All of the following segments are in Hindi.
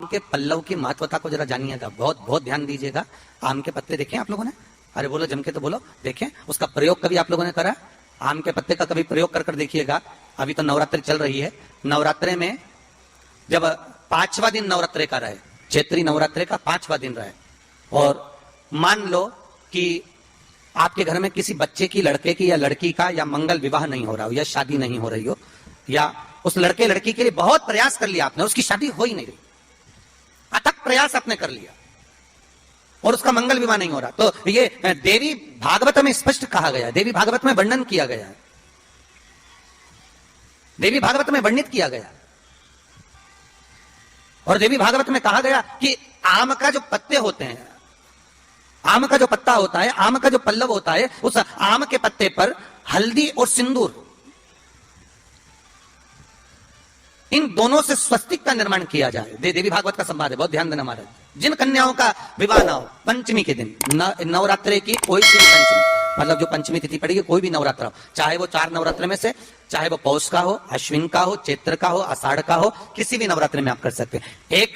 के पल्लव की महत्वता को जरा जानिएगा, बहुत बहुत ध्यान दीजिएगा। आम के पत्ते देखे आप लोगों ने? अरे बोलो जम के तो बोलो। देखें उसका प्रयोग कभी आप लोगों ने करा? आम के पत्ते का कभी प्रयोग कर देखिएगा। अभी तो नवरात्रि चल रही है, नवरात्रे में जब 5वां दिन नवरात्रे का रहे, चैत्री नवरात्रे का 5वां दिन रहे, और मान लो कि आपके घर में किसी बच्चे की, लड़के की या लड़की का या मंगल विवाह नहीं हो रहा हो या शादी नहीं हो रही हो, या उस लड़के लड़की के लिए बहुत प्रयास कर लिया आपने, उसकी शादी हो ही नहीं रही, अथक प्रयास आपने कर लिया और उसका मंगल विवाह नहीं हो रहा, तो ये देवी भागवत में स्पष्ट कहा गया है, देवी भागवत में वर्णन किया गया है, देवी भागवत में वर्णित किया गया। और देवी भागवत में कहा गया कि आम का जो पत्ते होते हैं, आम का जो पत्ता होता है, आम का जो पल्लव होता है, उस आम के पत्ते पर हल्दी और सिंदूर, इन दोनों से स्वस्तिक का निर्माण किया जाए। देवी भागवत का संवाद है, बहुत ध्यान देना महाराज। जिन कन्याओं का विवाह ना हो, पंचमी के दिन, नवरात्रे की कोई सी भी पंचमी, मतलब जो पंचमी तिथि पड़ेगी, कोई भी नवरात्र हो, चाहे वो 4 नवरात्र में से, चाहे वो पौष का हो, अश्विन का हो, चैत्र का हो, आषाढ़ का हो, किसी भी नवरात्र में आप कर सकते हैं। एक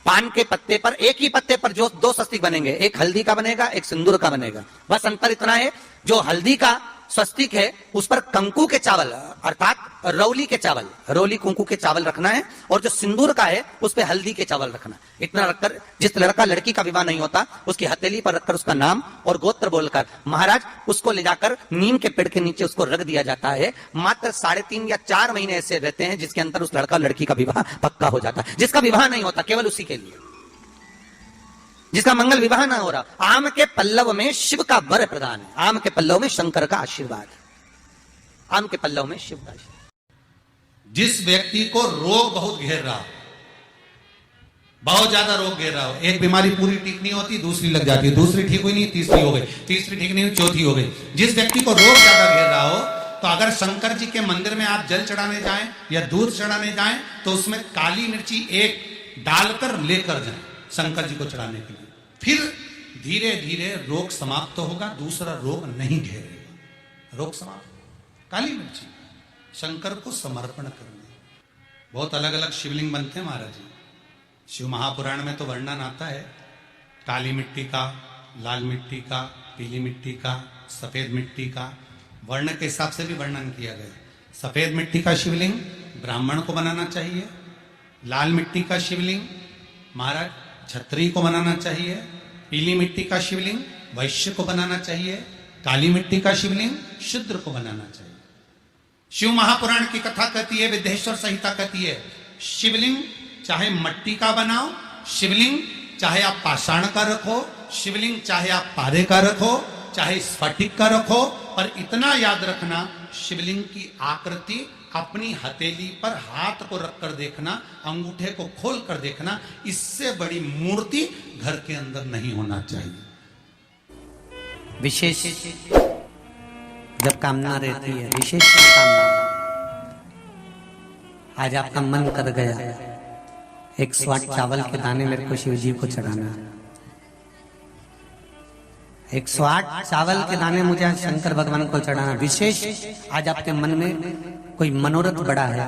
पान के पत्ते पर, एक ही पत्ते पर जो 2 स्वस्तिक बनेंगे, एक हल्दी का बनेगा, एक सिंदूर का बनेगा। बस अंतर इतना है, जो हल्दी का स्वस्तिक है उस पर कंकु के चावल अर्थात रौली के चावल, रौली कुंकू के चावल रखना है, और जो सिंदूर का है उस पे हल्दी के चावल रखना। इतना रखकर जिस लड़का लड़की का विवाह नहीं होता, उसकी हथेली पर रखकर उसका नाम और गोत्र बोलकर महाराज उसको ले जाकर नीम के पेड़ के नीचे उसको रख दिया जाता है। मात्र 3.5 या 4 महीने ऐसे रहते हैं जिसके अंदर उस लड़का लड़की का विवाह पक्का हो जाता है। जिसका विवाह नहीं होता केवल उसी के लिए, जिसका मंगल विवाह ना हो रहा, आम के पल्लव में शिव का वर प्रदान है, आम के पल्लव में शंकर का आशीर्वाद है, आम के पल्लव में शिव का आशीर्वाद। जिस व्यक्ति को रोग बहुत घेर रहा हो, बहुत ज्यादा रोग घेर रहा हो, एक बीमारी पूरी ठीक नहीं होती, दूसरी लग जाती है, दूसरी ठीक हुई नहीं, तीसरी हो गई, तीसरी ठीक नहीं हुई, चौथी हो गई। जिस व्यक्ति को रोग ज्यादा घेर रहा हो, तो अगर शंकर जी के मंदिर में आप जल चढ़ाने जाएं या दूध चढ़ाने जाएं, तो उसमें काली मिर्ची एक डालकर लेकर जाएं शंकर जी को चढ़ाने के लिए। फिर धीरे धीरे रोग समाप्त होगा, दूसरा रोग नहीं घेरेगा, रोग समाप्त। काली मिर्ची शंकर को समर्पण करने। बहुत अलग अलग शिवलिंग बनते हैं महाराज जी। शिव महापुराण में तो वर्णन आता है काली मिट्टी का, लाल मिट्टी का, पीली मिट्टी का, सफेद मिट्टी का, वर्ण के हिसाब से भी वर्णन किया गया। सफेद मिट्टी का शिवलिंग ब्राह्मण को बनाना चाहिए, लाल मिट्टी का शिवलिंग महाराज क्षत्रिय को बनाना चाहिए, पीली मिट्टी का शिवलिंग वैश्य को बनाना चाहिए, काली मिट्टी का शिवलिंग शूद्र को बनाना चाहिए। शिव महापुराण की कथा कहती है, विदेश्वर संहिता कहती है, शिवलिंग चाहे मट्टी का बनाओ, शिवलिंग चाहे आप पाषाण का रखो, शिवलिंग चाहे आप पारे का रखो, चाहे स्फटिक का रखो, पर इतना याद रखना, शिवलिंग की आकृति अपनी हथेली पर हाथ को रखकर देखना, अंगूठे को खोल कर देखना, इससे बड़ी मूर्ति घर के अंदर नहीं होना चाहिए। विशेष जब कामना रहती है, विशेष कामना, आज आपका मन कर गया 108 चावल के दाने मेरे को शिव जी को चढ़ाना है, 108 चावल के दाने मुझे आज शंकर भगवान को चढ़ाना। विशेष आज आपके मन में कोई मनोरथ बड़ा है,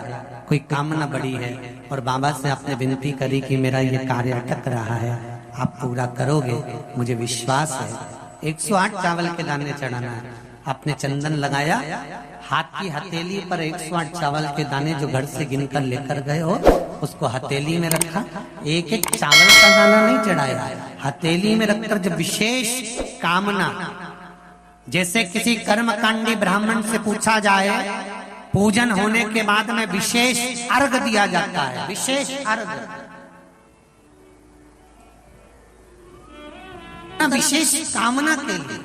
कोई कामना बड़ी है, और बाबा से आपने विनती करी कि मेरा ये कार्य अटक रहा है, आप पूरा करोगे, मुझे विश्वास है। 108 चावल के दाने चढ़ाना है। आपने चंदन लगाया, हाथ की हथेली पर 108 चावल के दाने जो घर से गिनकर लेकर गए हो, उसको हथेली में रखा। एक एक चावल का दाना नहीं चढ़ाया, हथेली में रखकर जब विशेष कामना, जैसे किसी कर्मकांडी ब्राह्मण से पूछा जाए, पूजन होने के बाद में विशेष अर्घ दिया जाता है, विशेष अर्घ, विशेष कामना के लिए।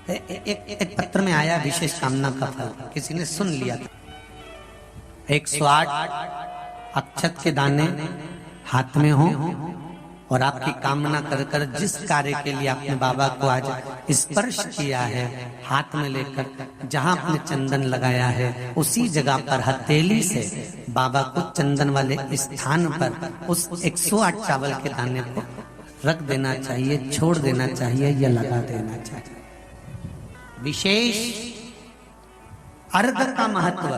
एक पत्र में आया विशेष कामना का फल, किसी ने सुन लिया था। 108 अक्षत के दाने हाथ में हो, और आपकी कामना कर कर जिस कार्य के लिए आपने बाबा को आज स्पर्श किया है, हाथ में लेकर जहां आपने चंदन लगाया है, उसी जगह पर हथेली से बाबा को चंदन वाले स्थान पर उस 108 चावल के दाने को रख देना चाहिए, छोड़ देना चाहिए या लगा देना चाहिए। विशेष अर्घ का महत्व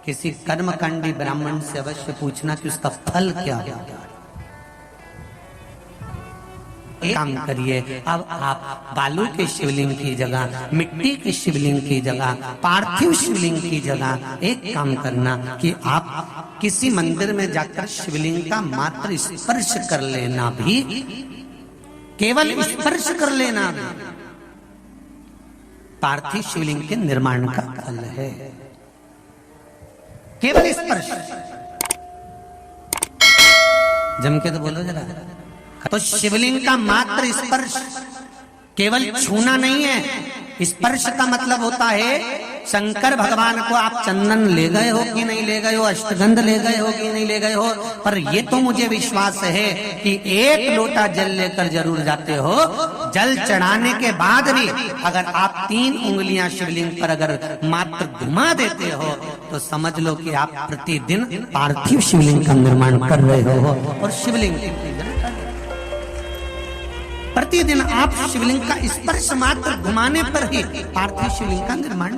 किसी कर्मकांडी ब्राह्मण से अवश्य पूछना कि उसका फल क्या है। एक काम करिए, अब आप बालू के शिवलिंग की जगह, मिट्टी के शिवलिंग की जगह, पार्थिव शिवलिंग की जगह एक काम करना कि आप किसी मंदिर में जाकर शिवलिंग का मात्र स्पर्श कर लेना भी, केवल स्पर्श कर लेना भी पार्थिव शिवलिंग के निर्माण का फल है। केवल स्पर्श, जम के तो बोलो जरा। तो शिवलिंग का मात्र स्पर्श, केवल छूना नहीं है। स्पर्श का मतलब होता है शंकर भगवान को आप चंदन ले गए हो कि नहीं ले गए हो, अष्टगंध ले गए हो कि नहीं ले गए हो, पर ये तो मुझे विश्वास है कि एक लोटा जल लेकर जरूर जाते हो। जल चढ़ाने के बाद भी अगर आप 3 उंगलियां शिवलिंग पर अगर मात्र घुमा देते हो तो समझ लो कि आप प्रतिदिन पार्थिव शिवलिंग का निर्माण कर रहे हो। और शिवलिंग प्रतिदिन आप शिवलिंग का स्पर्श मात्र घुमाने पर ही पार्थिव शिवलिंग का निर्माण